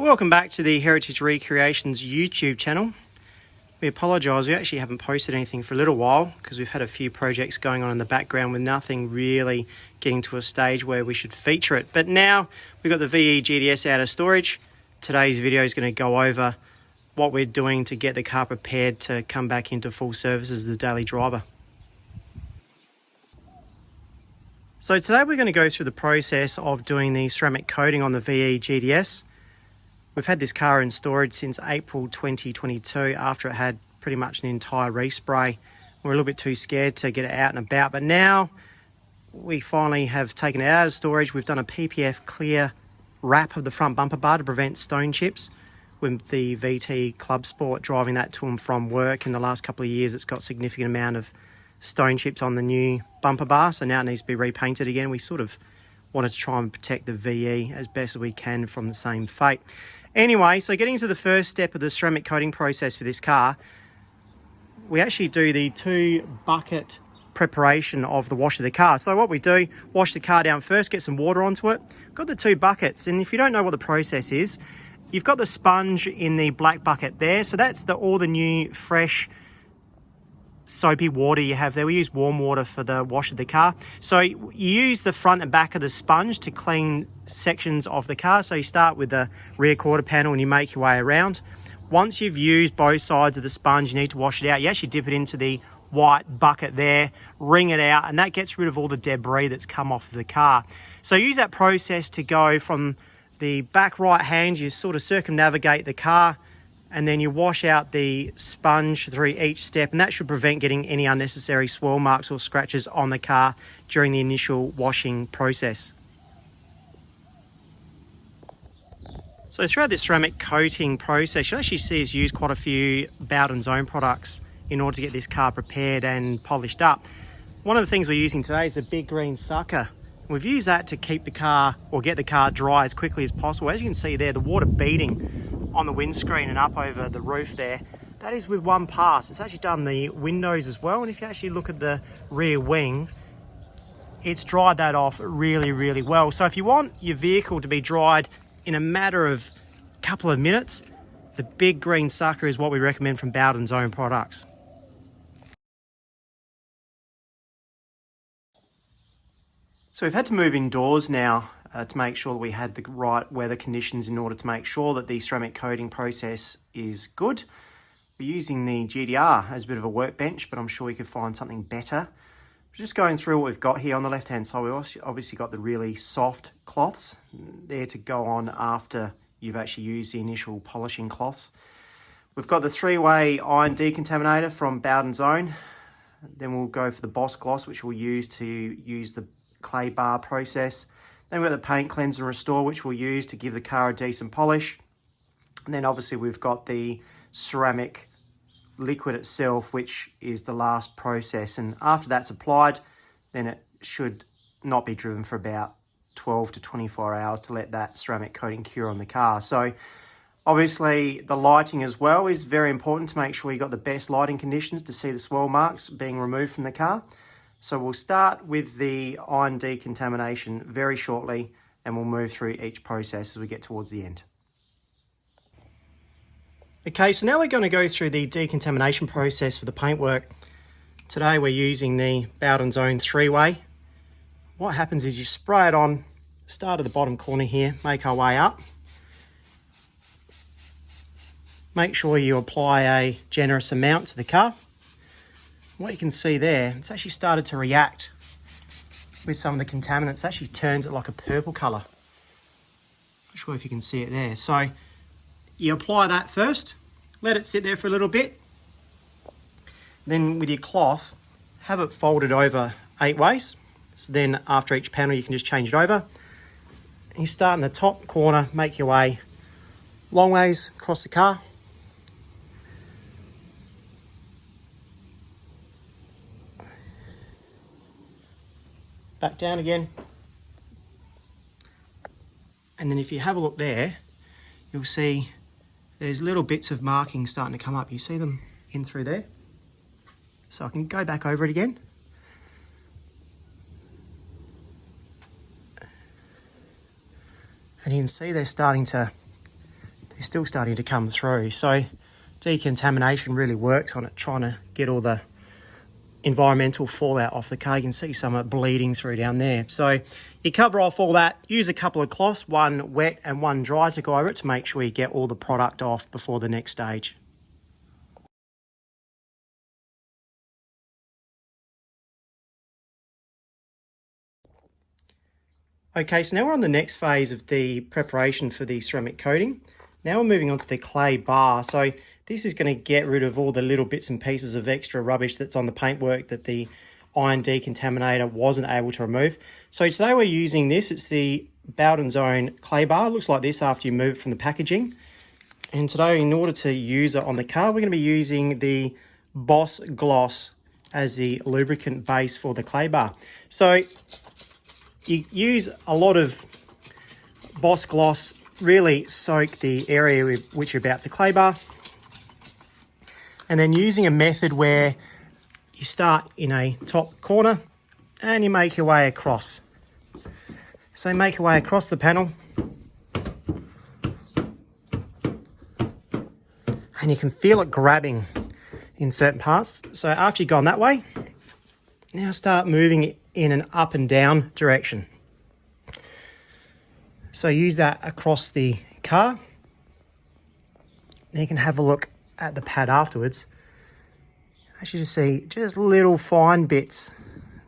Welcome back to the Heritage Recreations YouTube channel. We apologise, we actually haven't posted anything for a little while because we've had a few projects going on in the background with nothing really getting to a stage where we should feature it. But now we've got the VE GTS out of storage. Today's video is going to go over what we're doing to get the car prepared to come back into full service as the daily driver. So today we're going to go through the process of doing the ceramic coating on the VE GTS. We've had this car in storage since April 2022 after it had pretty much an entire respray. We're a little bit too scared to get it out and about, but now we finally have taken it out of storage. We've done a PPF clear wrap of the front bumper bar to prevent stone chips. With the VT Club Sport driving that to and from work in the last couple of years, it's got a significant amount of stone chips on the new bumper bar, so now it needs to be repainted again. We sort of wanted to try and protect the VE as best as we can from the same fate. Anyway, so getting to the first step of the ceramic coating process for this car, we actually do the 2-bucket preparation of the wash of the car. So what we do, wash the car down first, get some water onto it. We've got the 2 buckets, and if you don't know what the process is, you've got the sponge in the black bucket there. So that's all the new, fresh, soapy water you have there. We use warm water for the wash of the car. So you use the front and back of the sponge to clean sections of the car. So you start with the rear quarter panel and you make your way around. Once you've used both sides of the sponge, you need to wash it out. You actually dip it into the white bucket there, wring it out, and that gets rid of all the debris that's come off of the car. So use that process to go from the back right hand, you sort of circumnavigate the car, and then you wash out the sponge through each step, and that should prevent getting any unnecessary swirl marks or scratches on the car during the initial washing process. So throughout this ceramic coating process, you'll actually see us use quite a few Bowdens own products in order to get this car prepared and polished up. One of the things we're using today is a big green sucker. We've used that to keep the car, or get the car dry as quickly as possible. As you can see there, the water beating on the windscreen and up over the roof there, that is with one pass. It's actually done the windows as well, and if you actually look at the rear wing, it's dried that off really, really well. So if you want your vehicle to be dried in a matter of a couple of minutes, the big green sucker is what we recommend from Bowdens own products. So we've had to move indoors now to make sure that we had the right weather conditions in order to make sure that the ceramic coating process is good. We're using the GDR as a bit of a workbench, but I'm sure we could find something better. We're just going through what we've got here on the left hand side. We've obviously got the really soft cloths there to go on after you've actually used the initial polishing cloths. We've got the 3-way iron decontaminator from Bowdens own. Then we'll go for the Boss Gloss, which we'll use to use the clay bar process. Then we've got the paint cleanse and restore, which we'll use to give the car a decent polish. And then obviously we've got the ceramic liquid itself, which is the last process. And after that's applied, then it should not be driven for about 12 to 24 hours to let that ceramic coating cure on the car. So obviously the lighting as well is very important to make sure you've got the best lighting conditions to see the swirl marks being removed from the car. So we'll start with the iron decontamination very shortly, and we'll move through each process as we get towards the end. Okay, so now we're going to go through the decontamination process for the paintwork. Today we're using the Bowdens own 3-way. What happens is you spray it on, start at the bottom corner here, make our way up. Make sure you apply a generous amount to the car. What you can see there, it's actually started to react with some of the contaminants. It actually turns it like a purple colour. Not sure if you can see it there. So you apply that first, let it sit there for a little bit. Then with your cloth, have it folded over 8 ways. So then after each panel, you can just change it over. And you start in the top corner, make your way long ways across the car. Back down again. And then if you have a look there, you'll see there's little bits of marking starting to come up. You see them in through there? So I can go back over it again. And you can see they're starting to is still starting to come through. So decontamination really works on it, trying to get all the environmental fallout off the car. You can see some of it bleeding through down there. So you cover off all that, use a couple of cloths, one wet and one dry, to go over it to make sure you get all the product off before the next stage. Okay, so now we're on the next phase of the preparation for the ceramic coating. Now we're moving on to the clay bar. So this is going to get rid of all the little bits and pieces of extra rubbish that's on the paintwork that the iron decontaminator wasn't able to remove. So today we're using this. It's the Bowdens own clay bar. It looks like this after you move it from the packaging. And today, in order to use it on the car, we're going to be using the Boss Gloss as the lubricant base for the clay bar. So you use a lot of Boss Gloss, really soak the area with which you're about to clay bar. And then using a method where you start in a top corner and you make your way across. So make your way across the panel. And you can feel it grabbing in certain parts. So after you've gone that way, now start moving it in an up and down direction. So use that across the car. Now you can have a look at the pad afterwards. As you just see, just little fine bits.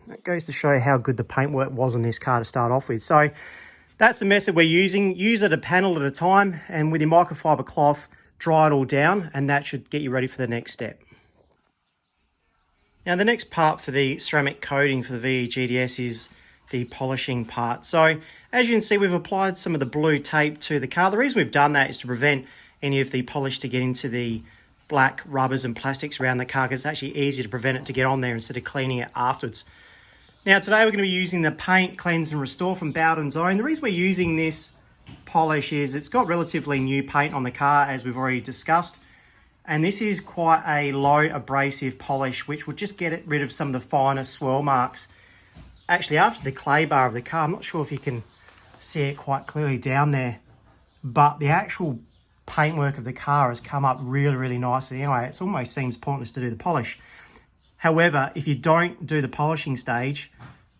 That goes to show how good the paintwork was on this car to start off with. So that's the method we're using. Use it a panel at a time, and with your microfiber cloth, dry it all down, and that should get you ready for the next step. Now the next part for the ceramic coating for the VE GTS is the polishing part. So as you can see, we've applied some of the blue tape to the car. The reason we've done that is to prevent any of the polish to get into the black rubbers and plastics around the car, because it's actually easier to prevent it to get on there instead of cleaning it afterwards. Now today we're going to be using the Paint, Cleanse and Restore from Bowdens own. The reason we're using this polish is it's got relatively new paint on the car, as we've already discussed. And this is quite a low abrasive polish, which will just get rid of some of the finer swirl marks. Actually, after the clay bar of the car, I'm not sure if you can see it quite clearly down there, but the actual paintwork of the car has come up really, really nicely. Anyway, it almost seems pointless to do the polish. However, if you don't do the polishing stage,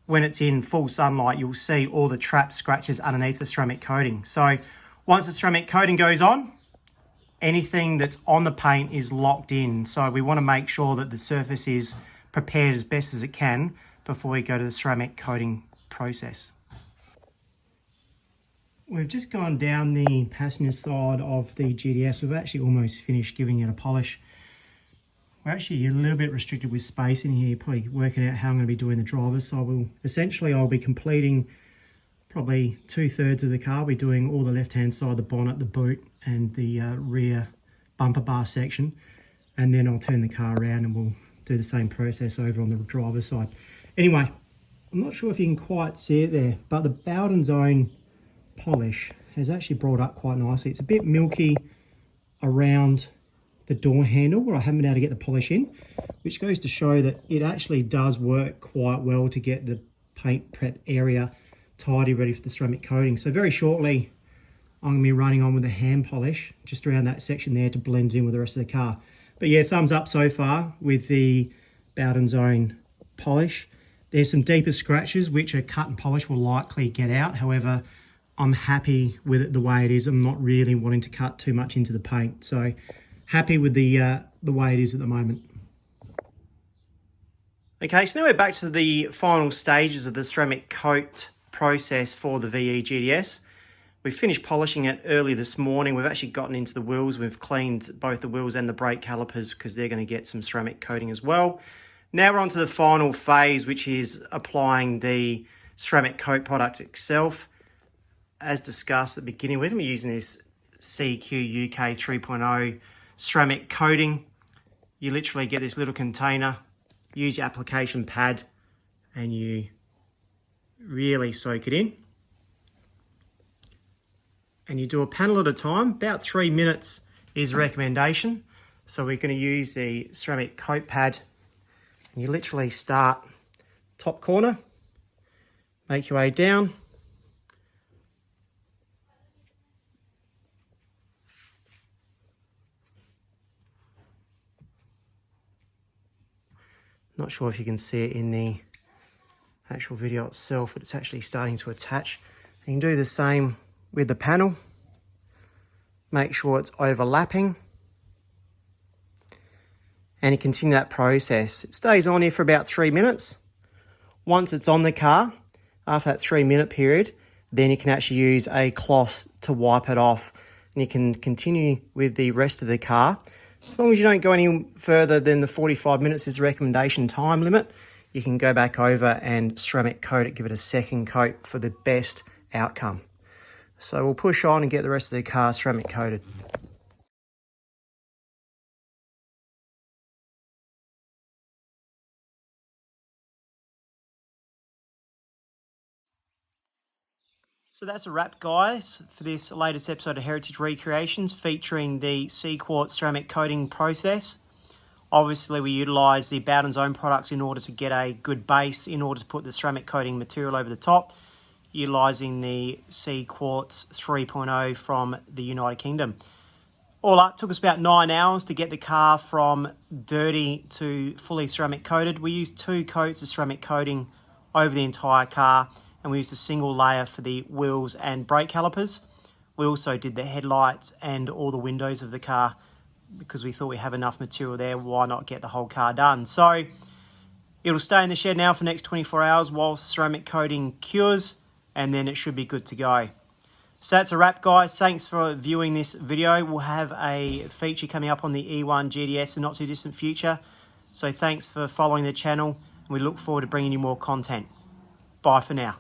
when it's in full sunlight, you'll see all the trapped scratches underneath the ceramic coating. So once the ceramic coating goes on, anything that's on the paint is locked in. So we want to make sure that the surface is prepared as best as it can before we go to the ceramic coating process. We've just gone down the passenger side of the GTS. We've actually almost finished giving it a polish. We're actually a little bit restricted with space in here, probably working out how I'm going to be doing the driver's side. I'll be completing probably 2/3 of the car. I'll be doing all the left-hand side, the bonnet, the boot, and the rear bumper bar section. And then I'll turn the car around and we'll do the same process over on the driver's side. Anyway, I'm not sure if you can quite see it there, but the Bowdens own polish has actually brought up quite nicely. It's a bit milky around the door handle where I haven't been able to get the polish in, which goes to show that it actually does work quite well to get the paint prep area tidy, ready for the ceramic coating. So very shortly, I'm going to be running on with a hand polish just around that section there to blend it in with the rest of the car. But yeah, thumbs up so far with the Bowdens own polish. There's some deeper scratches which a cut and polish will likely get out. However, I'm happy with it the way it is. I'm not really wanting to cut too much into the paint. So happy with the way it is at the moment. Okay, so now we're back to the final stages of the ceramic coat process for the VE GTS. We finished polishing it early this morning. We've actually gotten into the wheels. We've cleaned both the wheels and the brake calipers because they're going to get some ceramic coating as well. Now we're on to the final phase, which is applying the ceramic coat product itself. As discussed at the beginning, we're going to be using this CQ UK 3.0 ceramic coating. You literally get this little container, use your application pad, and you really soak it in. And you do a panel at a time. About 3 minutes is the recommendation. So we're going to use the ceramic coat pad. And you literally start top corner, make your way down, Not sure if you can see it in the actual video itself, but it's actually starting to attach. You can do the same with the panel. Make sure it's overlapping. And you continue that process. It stays on here for about 3 minutes. Once it's on the car, after that 3-minute period, then you can actually use a cloth to wipe it off. And you can continue with the rest of the car. As long as you don't go any further than the 45 minutes is the recommendation time limit, you can go back over and ceramic coat it, give it a second coat for the best outcome. So we'll push on and get the rest of the car ceramic coated. So that's a wrap, guys, for this latest episode of Heritage Recreations featuring the CQuartz ceramic coating process. Obviously, we utilise the Bowdens own products in order to get a good base, in order to put the ceramic coating material over the top, utilising the CQuartz 3.0 from the United Kingdom. All up, took us about 9 hours to get the car from dirty to fully ceramic coated. We used 2 coats of ceramic coating over the entire car, and we used a single layer for the wheels and brake calipers. We also did the headlights and all the windows of the car because we thought we have enough material there. Why not get the whole car done? So it'll stay in the shed now for the next 24 hours while ceramic coating cures, and then it should be good to go. So that's a wrap, guys. Thanks for viewing this video. We'll have a feature coming up on the E1 GTS in the not too distant future. So thanks for following the channel, and we look forward to bringing you more content. Bye for now.